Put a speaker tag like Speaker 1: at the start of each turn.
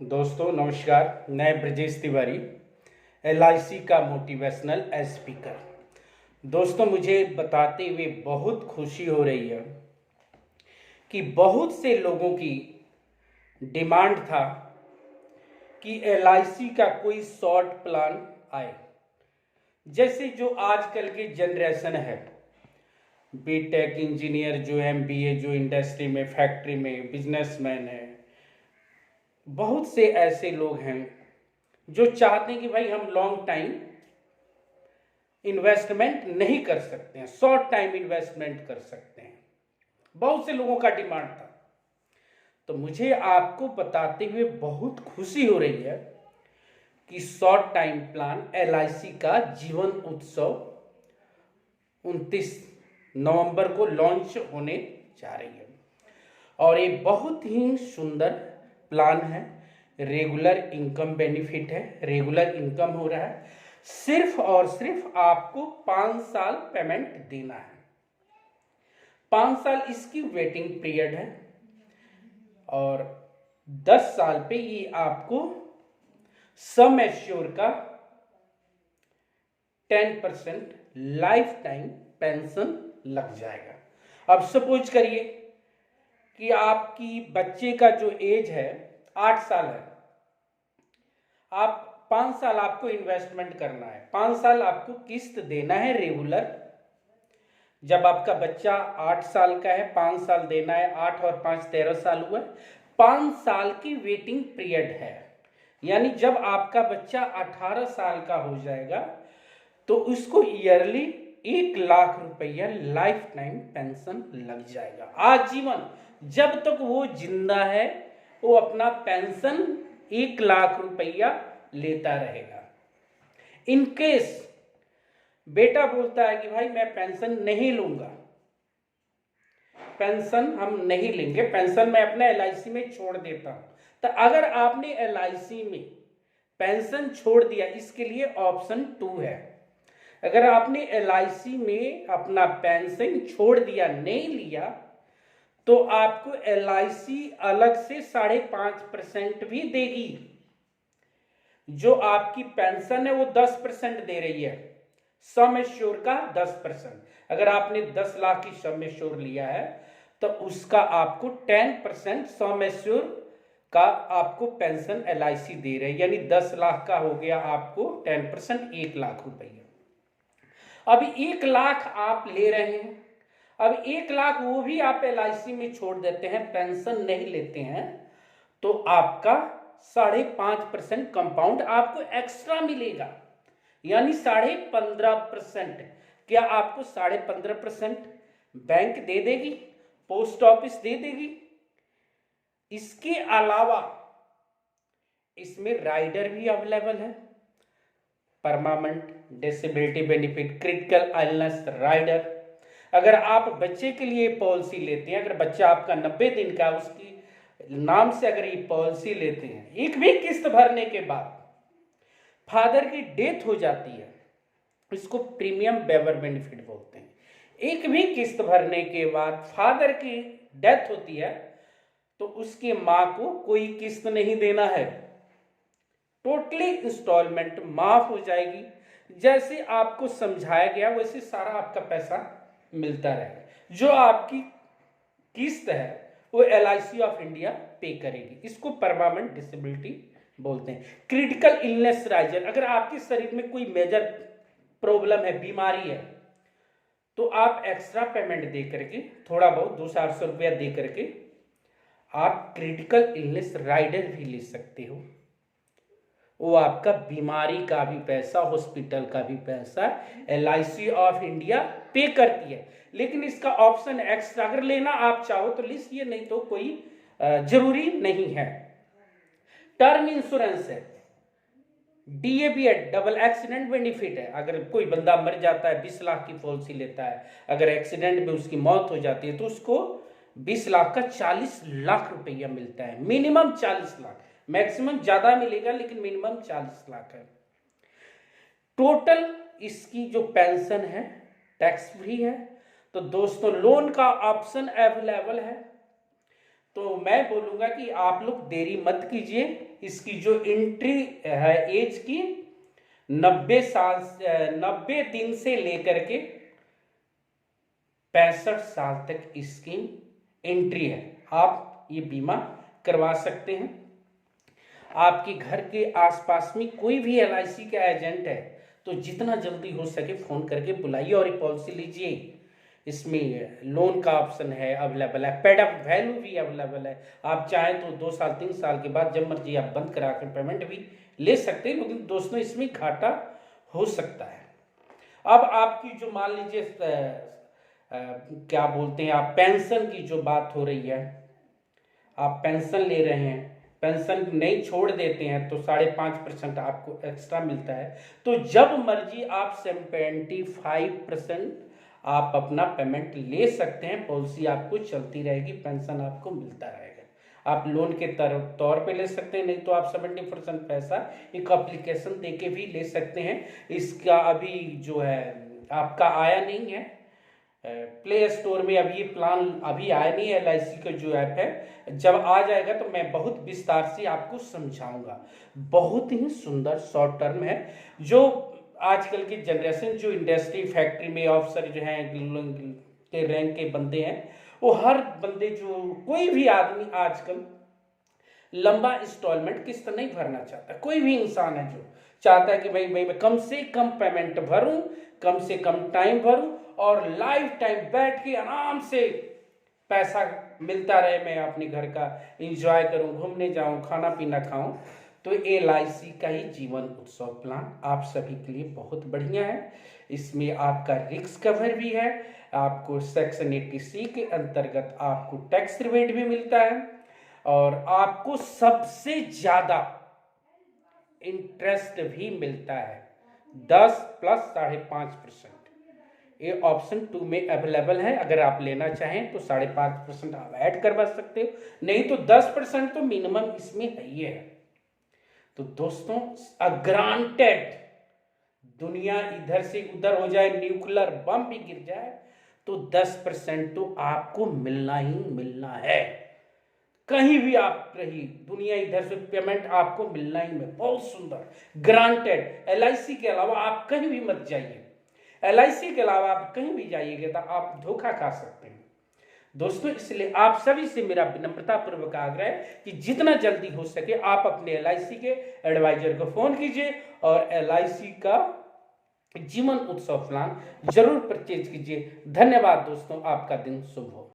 Speaker 1: दोस्तों नमस्कार। मैं ब्रजेश तिवारी, LIC का मोटिवेशनल स्पीकर। दोस्तों मुझे बताते हुए बहुत खुशी हो रही है कि बहुत से लोगों की डिमांड था कि LIC का कोई शॉर्ट प्लान आए। जैसे जो आजकल के जनरेशन है, बीटेक इंजीनियर, जो MBA, जो इंडस्ट्री में, फैक्ट्री में बिजनेसमैन है, बहुत से ऐसे लोग हैं जो चाहते हैं कि भाई हम लॉन्ग टाइम इन्वेस्टमेंट नहीं कर सकते हैं, शॉर्ट टाइम इन्वेस्टमेंट कर सकते हैं। बहुत से लोगों का डिमांड था। तो मुझे आपको बताते हुए बहुत खुशी हो रही है कि शॉर्ट टाइम प्लान LIC का जीवन उत्सव 29 नवंबर को लॉन्च होने जा रही है और ये बहुत ही सुंदर प्लान है। रेगुलर इनकम बेनिफिट है, रेगुलर इनकम हो रहा है। सिर्फ और सिर्फ आपको 5 साल पेमेंट देना है। 5 साल इसकी वेटिंग पीरियड है और 10 साल पे ये आपको सम एश्योर का 10% लाइफ टाइम पेंशन लग जाएगा। अब सपोज करिए कि आपकी बच्चे का जो एज है 8 साल है, आप 5 साल आपको इन्वेस्टमेंट करना है, 5 साल आपको किस्त देना है रेगुलर। जब आपका बच्चा 8 साल का है, 5 साल देना है, 8 और 5 13 साल हुआ, 5 साल की वेटिंग पीरियड है। यानी जब आपका बच्चा 18 साल का हो जाएगा तो उसको ईयरली 1 लाख रुपया लाइफ टाइम पेंशन लग जाएगा। आजीवन जब तक वो जिंदा है वो अपना पेंशन 1 लाख रुपया लेता रहेगा। इनकेस बेटा बोलता है कि भाई मैं पेंशन नहीं लूंगा, पेंशन हम नहीं लेंगे, पेंशन मैं अपने LIC में छोड़ देता हूं, तो अगर आपने LIC में पेंशन छोड़ दिया, इसके लिए ऑप्शन 2 है। अगर आपने LIC में अपना पेंशन छोड़ दिया, नहीं लिया, तो आपको LIC अलग से 5.5% भी देगी। जो आपकी पेंशन है वो 10% दे रही है, सम एश्योर का 10%। अगर आपने 10 लाख की सम एश्योर लिया है तो उसका आपको 10% सम एश्योर का आपको पेंशन LIC दे रही है। यानी 10 लाख का हो गया आपको 10% 1 लाख रुपया। अब 1 लाख आप ले रहे हैं, अब 1 लाख वो भी आप LIC में छोड़ देते हैं, पेंशन नहीं लेते हैं, तो आपका 5.5% कंपाउंड आपको एक्स्ट्रा मिलेगा। यानी 15.5%। क्या आपको 15.5% बैंक दे देगी, पोस्ट ऑफिस दे देगी। इसके अलावा इसमें राइडर भी अवेलेबल है, permanent disability benefit, critical illness rider. अगर आप बच्चे के लिए पॉलिसी लेते हैं, अगर बच्चा आपका 90 दिन का, उसकी नाम से अगर ये पॉलिसी लेते हैं, एक भी किस्त भरने के बाद फादर की डेथ हो जाती है, इसको प्रीमियम वेवर बेनिफिट बोलते हैं। एक भी किस्त भरने के बाद फादर की डेथ होती है तो उसके मां को कोई किस्त नहीं देना है, टोटली इंस्टॉलमेंट माफ हो जाएगी। जैसे आपको समझाया गया वैसे सारा आपका पैसा मिलता रहेगा। जो आपकी किस्त है वो LIC ऑफ इंडिया पे करेगी। इसको परमानेंट डिसेबिलिटी बोलते हैं। क्रिटिकल इलनेस राइजर, अगर आपके शरीर में कोई मेजर प्रॉब्लम है, बीमारी है, तो आप एक्स्ट्रा पेमेंट दे करके, थोड़ा बहुत 200-400 रुपया दे करके आप क्रिटिकल इलनेस राइडर भी ले सकते हो। वो आपका बीमारी का भी पैसा, हॉस्पिटल का भी पैसा LIC ऑफ इंडिया पे करती है। लेकिन इसका ऑप्शन एक्स्ट्रा अगर लेना आप चाहो तो लीजिए, नहीं तो कोई जरूरी नहीं है। टर्म इंश्योरेंस है, DAB है, डबल एक्सीडेंट बेनिफिट है। अगर कोई बंदा मर जाता है, 20 लाख की पॉलिसी लेता है, अगर एक्सीडेंट में उसकी मौत हो जाती है तो उसको 20 लाख का 40 लाख रुपया मिलता है। मिनिमम 40 लाख, मैक्सिमम ज्यादा मिलेगा लेकिन मिनिमम 40 लाख है। टोटल इसकी जो पेंशन है टैक्स फ्री है। तो दोस्तों लोन का ऑप्शन अवेलेबल है, तो मैं बोलूंगा कि आप लोग देरी मत कीजिए। इसकी जो एंट्री है एज की 90 साल 90 दिन से लेकर के 65 साल तक इसकी एंट्री है। आप ये बीमा करवा सकते हैं। आपके घर के आसपास में कोई भी LIC का एजेंट है तो जितना जल्दी हो सके फोन करके बुलाइए और ये पॉलिसी लीजिए। इसमें लोन का ऑप्शन है, अवेलेबल है, पेड अप वैल्यू भी अवेलेबल है। आप चाहें तो 2 साल 3 साल के बाद जब मर्जी आप बंद करा कर पेमेंट भी ले सकते हैं, लेकिन दोस्तों इसमें घाटा हो सकता है। अब आपकी जो मान लीजिए क्या बोलते हैं आप, पेंशन की जो बात हो रही है, आप पेंशन ले रहे हैं, पेंशन नहीं छोड़ देते हैं तो 5.5% आपको एक्स्ट्रा मिलता है। तो जब मर्जी आप 75% आप अपना पेमेंट ले सकते हैं। पॉलिसी आपको चलती रहेगी, पेंशन आपको मिलता रहेगा। आप लोन के तौर पे ले सकते हैं, नहीं तो आप 70% पैसा एक एप्लीकेशन दे के भी ले सकते हैं। इसका अभी जो है आपका आया नहीं है प्ले स्टोर में, अभी ये प्लान अभी आया नहीं है। LIC का जो ऐप है जब आ जाएगा तो मैं बहुत विस्तार से आपको समझाऊंगा। बहुत ही सुंदर शॉर्ट टर्म है। जो आजकल की जनरेशन जो इंडस्ट्री फैक्ट्री में ऑफिसर जो हैं के रैंक के बंदे हैं, वो हर बंदे जो कोई भी आदमी आजकल लंबा इंस्टॉलमेंट किस्त नहीं भरना चाहता। कोई भी इंसान है जो चाहता है कि भाई मैं कम से कम पेमेंट भरूं, कम से कम टाइम भरूं और लाइफ टाइम बैठ के आराम से पैसा मिलता रहे, मैं अपने घर का एंजॉय करूं, घूमने जाऊं, खाना पीना खाऊं। तो LIC का ही जीवन उत्सव प्लान आप सभी के लिए बहुत बढ़िया है। इसमें आपका रिस्क कवर भी है, आपको सेक्शन 80C के अंतर्गत आपको टैक्स रिबेट भी मिलता है और आपको सबसे ज्यादा इंटरेस्ट भी मिलता है 10 + 5.5%। ये ऑप्शन 2 में अवेलेबल है। अगर आप लेना चाहें तो 5.5% आप ऐड करवा सकते हो, नहीं तो 10% तो मिनिमम इसमें है ही है। तो दोस्तों ग्रांटेड दुनिया इधर से उधर हो जाए, न्यूक्लियर बम भी गिर जाए, तो 10% तो आपको मिलना ही मिलना है। कहीं भी आप रही दुनिया इधर से पेमेंट आपको मिलना ही में। बहुत सुंदर ग्रांटेड। LIC के अलावा आप कहीं भी मत जाइए। LIC के अलावा आप कहीं भी जाइएगा तो आप धोखा खा सकते हैं दोस्तों। इसलिए आप सभी से मेरा विनम्रता पूर्वक आग्रह है कि जितना जल्दी हो सके आप अपने LIC के एडवाइजर को फोन कीजिए और LIC का जीवन उत्सव प्लान जरूर परचेज कीजिए। धन्यवाद दोस्तों, आपका दिन शुभ हो।